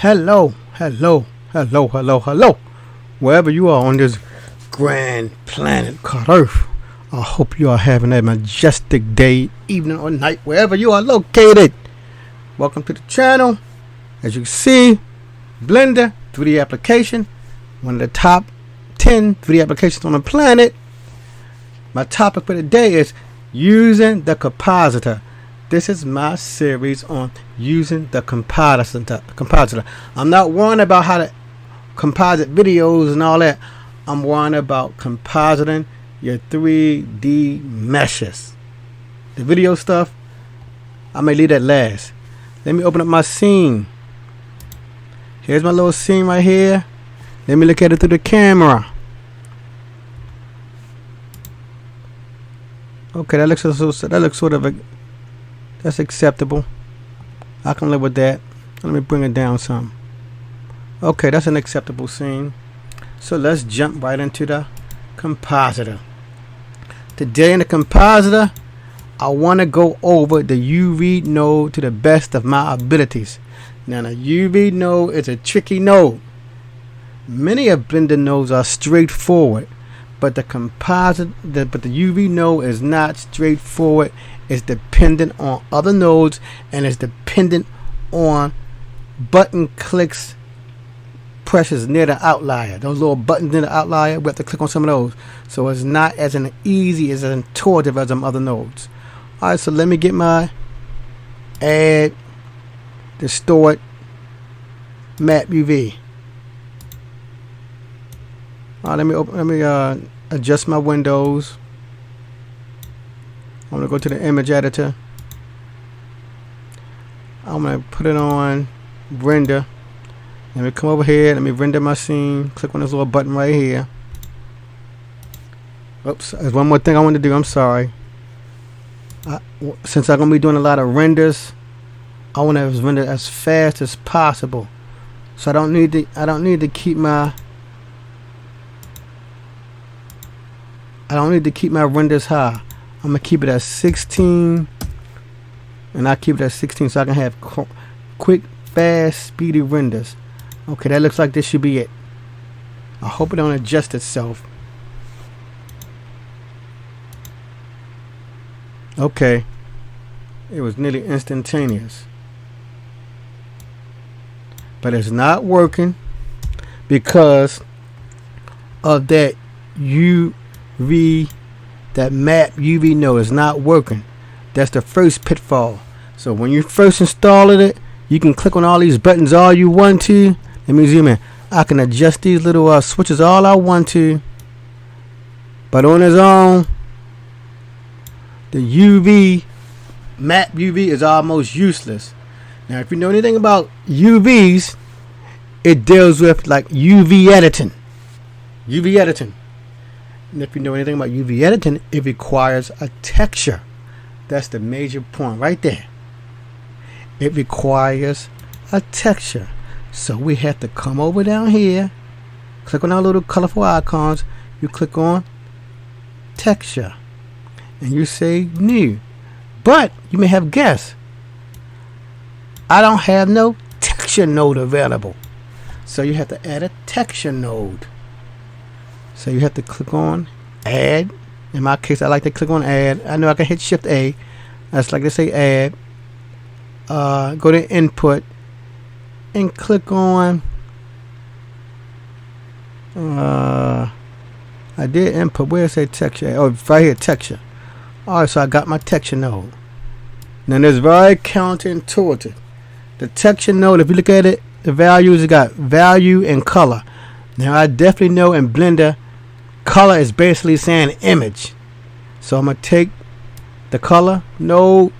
Hello, hello, hello, hello, hello. Wherever you are on this grand planet called Earth, I hope you are having a majestic day, evening, or night, wherever you are located. Welcome to the channel. As you can see, Blender 3D application, one of the top 10 3D applications on the planet. My topic for today is using the compositor. This is my series on using the compositor. I'm not worrying about how to composite videos and all that. I'm worrying about compositing your 3D meshes. The video stuff, I may leave that last. Let me open up my scene. Here's my little scene right here. Let me look at it through the camera. Okay, that looks sort of that's acceptable. I can live with that. Let me bring it down some. Okay, that's an acceptable scene. So let's jump right into the compositor. Today in the compositor, I want to go over the UV node to the best of my abilities. Now the UV node is a tricky node. Many of Blender nodes are straightforward, but the UV node is not straightforward. It's dependent on other nodes, and it's dependent on button clicks, presses near the outlier. Those little buttons near the outlier, we have to click on some of those. So it's not as easy, as intuitive as some other nodes. Alright, so let me get my add distort map UV. Alright, let me adjust my windows. I'm going to go to the image editor. I'm going to put it on render. Let me come over here. Let me render my scene. Click on this little button right here. Oops, there's one more thing I want to do. I'm sorry. Since I'm going to be doing a lot of renders, I want to render as fast as possible. So I don't need to keep my renders high. I'm gonna keep it at 16, and I keep it at 16 so I can have quick, fast, speedy renders. Okay, that looks like this should be it. I hope it don't adjust itself. Okay, it was nearly instantaneous, but it's not working because of that that map UV node is not working. That's the first pitfall. So when you first install it, you can click on all these buttons all you want to. Let me zoom in. I can adjust these little switches all I want to, but on its own, the UV map UV is almost useless. Now if you know anything about UVs, it deals with like UV editing. And if you know anything about UV editing, it requires a texture. That's the major point right there. It requires a texture. So we have to come over down here, click on our little colorful icons. You click on texture, and you say new. But you may have guessed, I don't have no texture node available. So you have to add a texture node. So you have to click on add. In my case, I like to click on add. I know I can hit shift A. That's like to say add. Go to input and click on I did input. Where is that texture? Oh, right here, texture. Alright, so I got my texture node. Now this is very counterintuitive. The texture node, if you look at it, the values, it got value and color. Now I definitely know in Blender, color is basically saying image. So I'm going to take the color node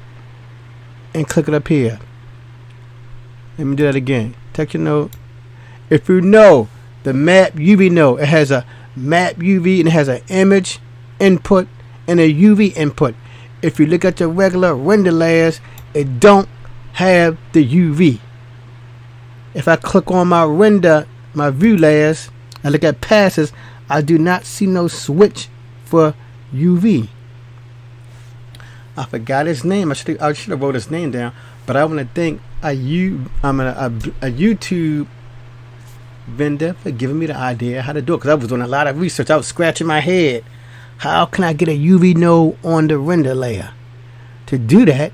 and click it up here. Let me do that again. Texture node. If you know the map UV node, it has a map UV and it has an image input and a UV input. If you look at your regular render layers, it don't have the UV. If I click on my view layers, I look at passes, I do not see no switch for UV. I forgot his name. I should have wrote his name down. But I want to thank a YouTube vendor for giving me the idea how to do it, because I was doing a lot of research. I was scratching my head. How can I get a UV node on the render layer? To do that,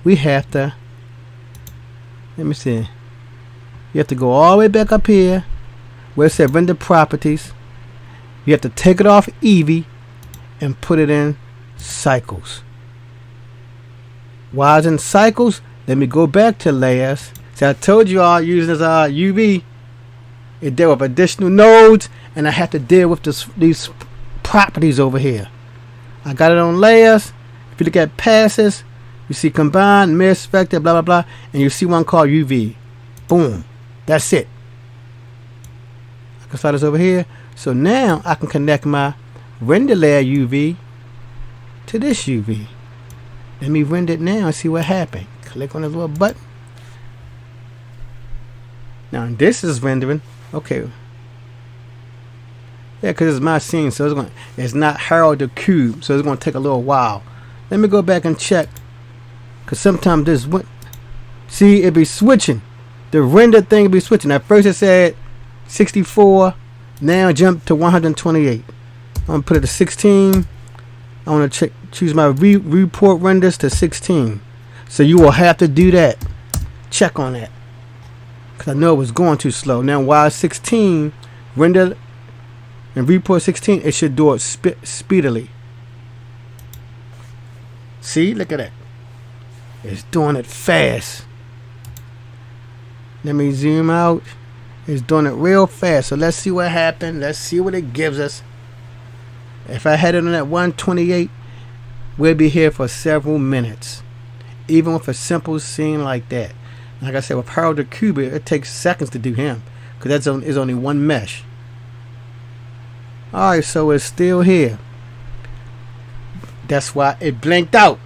we have to, let me see. You have to go all the way back up here where it said render properties. You have to take it off Eevee and put it in cycles. While it's in cycles, let me go back to layers. So I told you all using this UV, it dealt with additional nodes, and I have to deal with these properties over here. I got it on layers. If you look at passes, you see combine, mist, vector, blah, blah, blah, and you see one called UV. Boom. That's it. I can slide this over here. So now I can connect my render layer UV to this UV. Let me render it now and see what happened. Click on this little button. Now this is rendering. Okay. Yeah, because it's my scene, so it's not Harold the Cube, so it's going to take a little while. Let me go back and check, because sometimes this see, it be switching. The render thing be switching. At first it said 64, now jump to 128. I'm going to put it to 16. I want to choose my report renders to 16. So you will have to do that. Check on that, because I know it was going too slow. Now while 16 render and report 16, it should do it speedily. See, look at that. It's doing it fast. Let me zoom out. It's doing it real fast. So let's see what happened. Let's see what it gives us. If I had it on at 128, we'll be here for several minutes, even with a simple scene like that. Like I said, with Harold the Cube, it takes seconds to do him, because that's only one mesh. Alright, so it's still here. That's why it blinked out.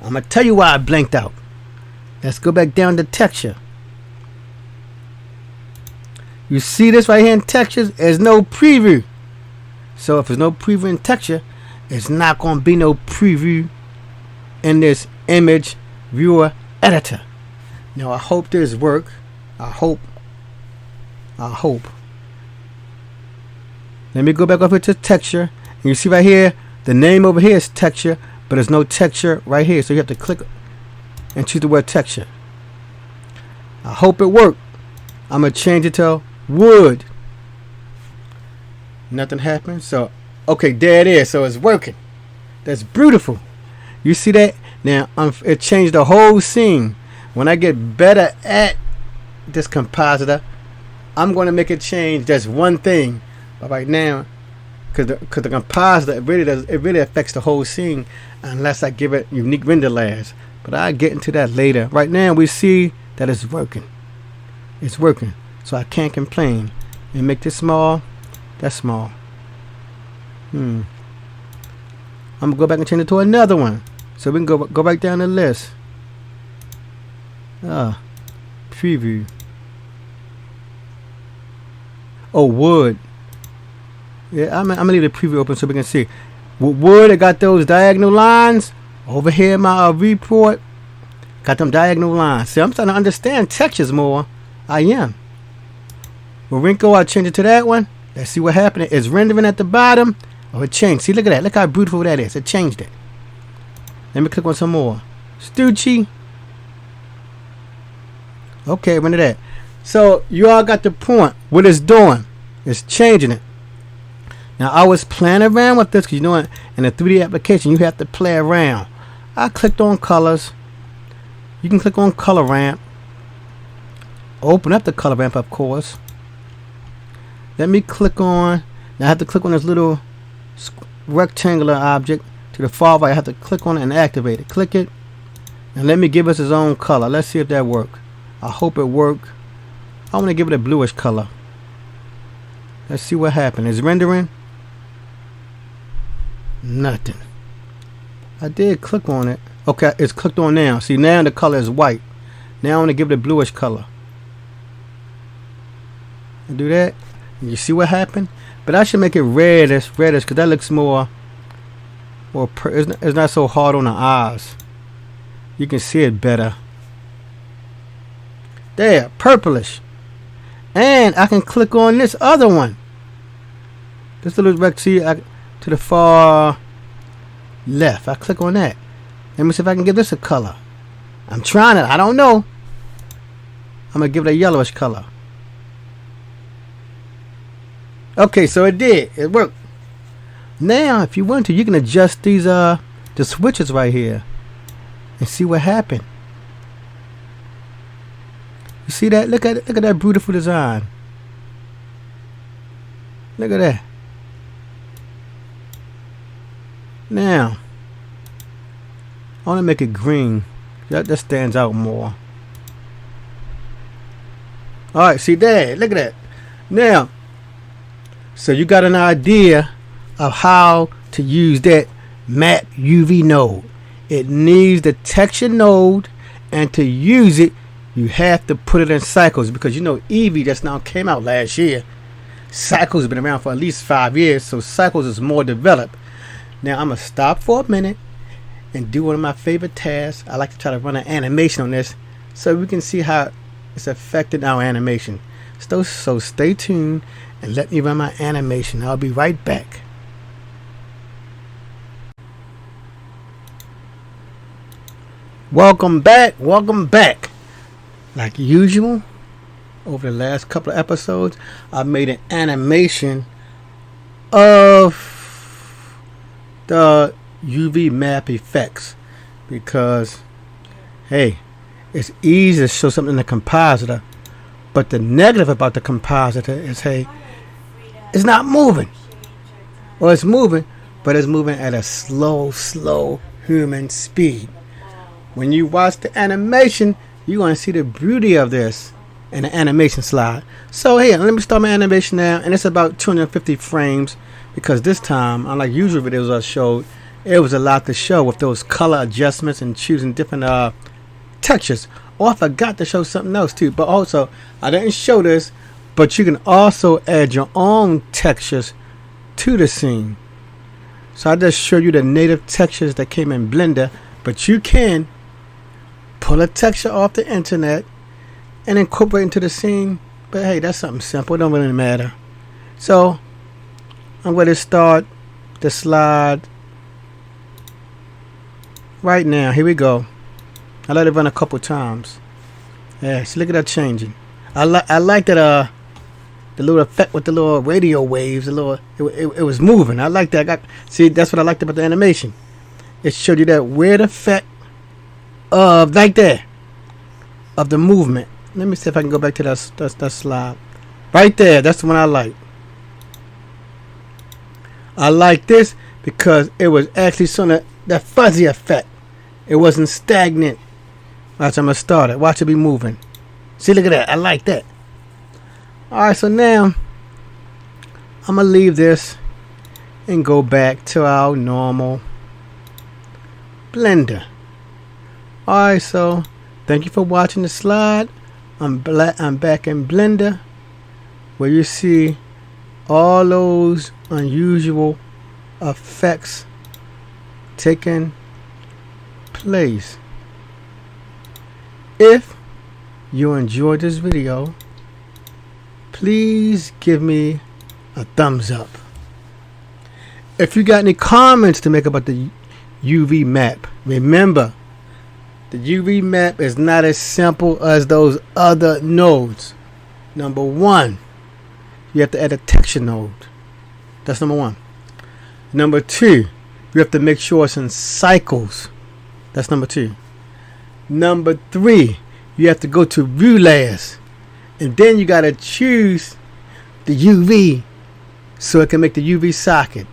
I'm going to tell you why it blinked out. Let's go back down to texture. You see this right here in textures? There's no preview. So if there's no preview in texture, it's not going to be no preview in this image viewer editor. Now I hope this work. I hope. Let me go back over to texture. And you see right here, the name over here is texture, but there's no texture right here. So you have to click and choose the word texture. I hope it worked. I'm going to change it to wood. Nothing happened. So, okay, there it is. So it's working. That's beautiful. You see that? Now, it changed the whole scene. When I get better at this compositor, I'm going to make it change just one thing. But right now, because the compositor, it really affects the whole scene unless I give it unique render layers. But I'll get into that later. Right now, we see that it's working. It's working. So I can't complain. And make this small. That's small. I'm going to go back and change it to another one. So we can go back down the list. Preview. Oh, wood. Yeah, I'm going to leave the preview open so we can see. With wood, I got those diagonal lines. Over here in my report, got them diagonal lines. See, I'm starting to understand textures more. I am. With wrinkle, I change it to that one. Let's see what happened. It's rendering at the bottom. Oh, it changed. See, look at that. Look how beautiful that is. It changed it. Let me click on some more. Stucci. Okay, render that. So, you all got the point. What it's doing. It's changing it. Now, I was playing around with this because, you know, in a 3D application, you have to play around. I clicked on colors. You can click on color ramp. Open up the color ramp, of course. Let me click on. Now I have to click on this little rectangular object to the far right. I have to click on it and activate it. Click it. And let me give us its own color. Let's see if that works. I hope it works. I want to give it a bluish color. Let's see what happened. It's rendering. Nothing. I did click on it. Okay, it's clicked on now. See, now the color is white. Now I want to give it a bluish color. I do that. You see what happened? But I should make it reddish because that looks more or it's not so hard on the eyes. You can see it better. There, purplish. And I can click on this other one. This little back to the far left. I click on that. Let me see if I can give this a color. I'm trying it. I don't know. I'm going to give it a yellowish color. Okay, so it did. It worked. Now, if you want to, you can adjust these the switches right here and see what happened. You see that? Look at that beautiful design. Look at that. Now, I want to make it green. That stands out more. Alright, see there. Look at that. Now, so you got an idea of how to use that map UV node. It needs the texture node, and to use it, you have to put it in cycles, because you know Eevee just now came out last year. Cycles have been around for at least 5 years, so cycles is more developed. Now I'm gonna stop for a minute and do one of my favorite tasks. I like to try to run an animation on this so we can see how it's affecting our animation. So stay tuned and let me run my animation. I'll be right back. Welcome back. Like usual, over the last couple of episodes, I made an animation of the UV map effects, because hey, it's easy to show something in the compositor, but the negative about the compositor is, hey, it's not moving. Well, it's moving, but it's moving at a slow human speed. When you watch the animation, you're going to see the beauty of this in the animation slide. So here, let me start my animation now, and it's about 250 frames, because this time, unlike usual videos I showed, it was a lot to show with those color adjustments and choosing different textures. Oh, I forgot to show something else too, but also I didn't show this, but you can also add your own textures to the scene. So I just showed you the native textures that came in Blender, but you can pull a texture off the internet and incorporate into the scene. But hey, that's something simple. It don't really matter. So I'm going to start the slide right now. Here we go. I let it run a couple times. Yeah, so look at that changing. I like that the little effect with the little radio waves. The little it was moving. I like that. See, that's what I liked about the animation. It showed you that weird effect of like there of the movement. Let me see if I can go back to that slide right there. That's the one I like. I like this because it was actually sort of that fuzzy effect. It wasn't stagnant. Watch, I'm gonna start it. Watch it be moving. See, look at that. I like that. Alright, so now I'm gonna leave this and go back to our normal Blender. Alright, so thank you for watching the slide. I'm back in Blender, where you see all those unusual effects taking place. If you enjoyed this video, please give me a thumbs up. If you got any comments to make about the UV map, remember, the UV map is not as simple as those other nodes. Number one, you have to add a texture node. That's number one. Number two, you have to make sure it's in cycles. That's number two. Number three, you have to go to view layers, and then you got to choose the UV so it can make the UV socket.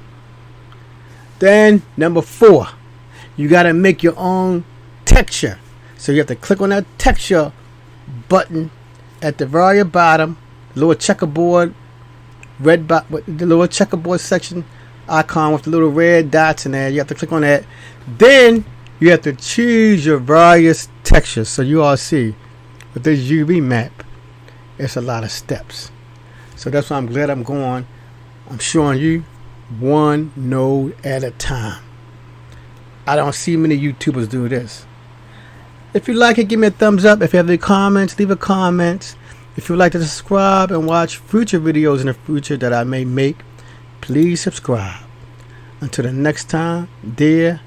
Then number four, you got to make your own texture. So you have to click on that texture button at the very bottom, little checkerboard, the little checkerboard section icon with the little red dots in there. You have to click on that. Then you have to choose your various textures. So you all see with this UV map, it's a lot of steps. So that's why I'm glad I'm showing you one node at a time. I don't see many YouTubers do this. If you like it, give me a thumbs up. If you have any comments, leave a comment. If you would like to subscribe and watch future videos in the future that I may make, please subscribe. Until the next time, dear